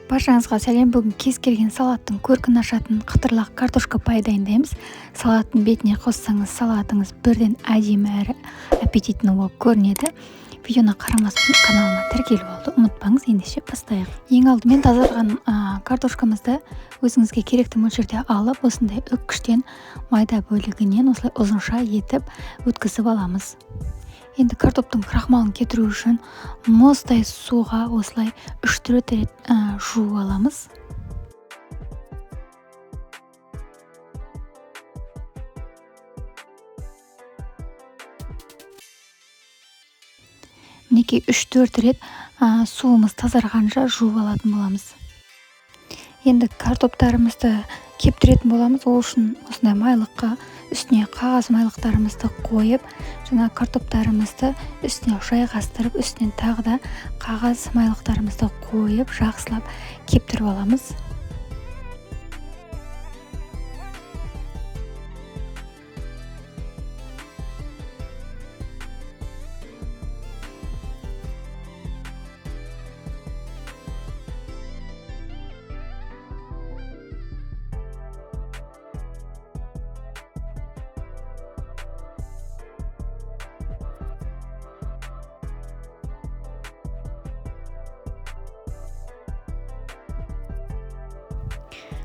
Баршаңызға сәлем. Бүгін кез келген салаттың көркін ашатын қытырлақ картошка пай дайындаймыз. Салаттың бетіне қоссаңыз, салатыңыз бірден әдемі әрі аппетитті болып көрінеді. Видеоны қарамастан каналыма тіркеліп алуды ұмытпаңыз. Ендеше бастайық. Ең алдымен тазарған картошкамызды өзіңізге керекті мөлшерде алып, осындай үккіштен майда бөлігінен осылай ұзынша етіп өткізіп аламыз. Енді картоптың крахмалын кетіру үшін мұздай суға осылай 3-4 рет жуып аламыз. Мінекей 3-4 рет суымыз тазарғанша жуып алатын боламыз. Енді картоптарымызды кептіретін боламыз. Ол үшін осындай майлыққа үстіне қағаз майлықтарымызды қойып, жаңа картоптарымызды үстіне жайғастырып, үстінен тағы да қағаз майлықтарымызды қойып, жақсылап кептіріп аламыз.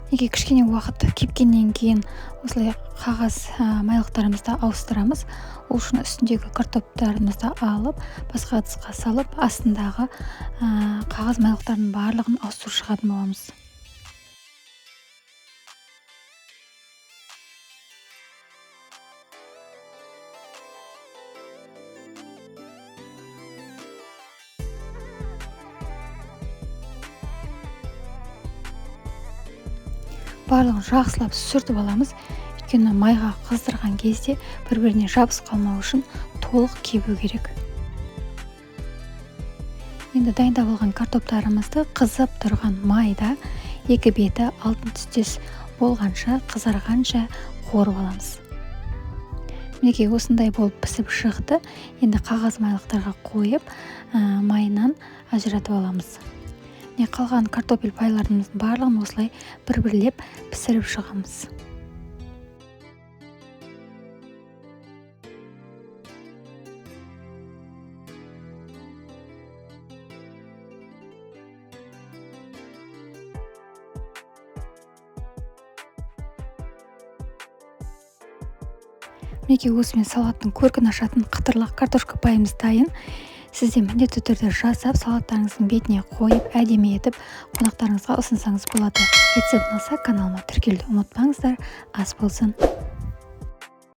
Неге кішкене уақыт кепкеннен кейін осылай қағаз майлықтарымызды ауыстырамыз. Ол үшін үстіндегі картоптарымызды алып, басқа ыдысқа салып, астындағы қағаз майлықтардың барлығын ауыстырып шығатын боламыз. Барлығын жақсылап сүртіп аламыз. Өйткені майға қыздырған кезде бір-біріне жабысып қалмау үшін толық кебу керек. Енді дайындап алған картоптарымызды қызып тұрған майда екі беті алтын түстес болғанша, қызарғанша қуырып аламыз. Мінекей осындай болып пісіп шықты. Енді қағаз майлықтарға қойып, майынан ажыратып аламыз. Қалған картопель пайларымыздың барлығын осылай бір-бірлеп пісіріп шығамыз. Мінекей осымен салаттың көркін ашатын қытырлақ картошка пайымыз дайын. Сізде міндетті түрде жасап, салаттарыңыздың бетіне қойып, әдемі етіп, қонақтарыңызға ұсынсаңыз болады. Рецепт ұнаса, каналыма тіркелуді ұмытпаңыздар. Ас болсын.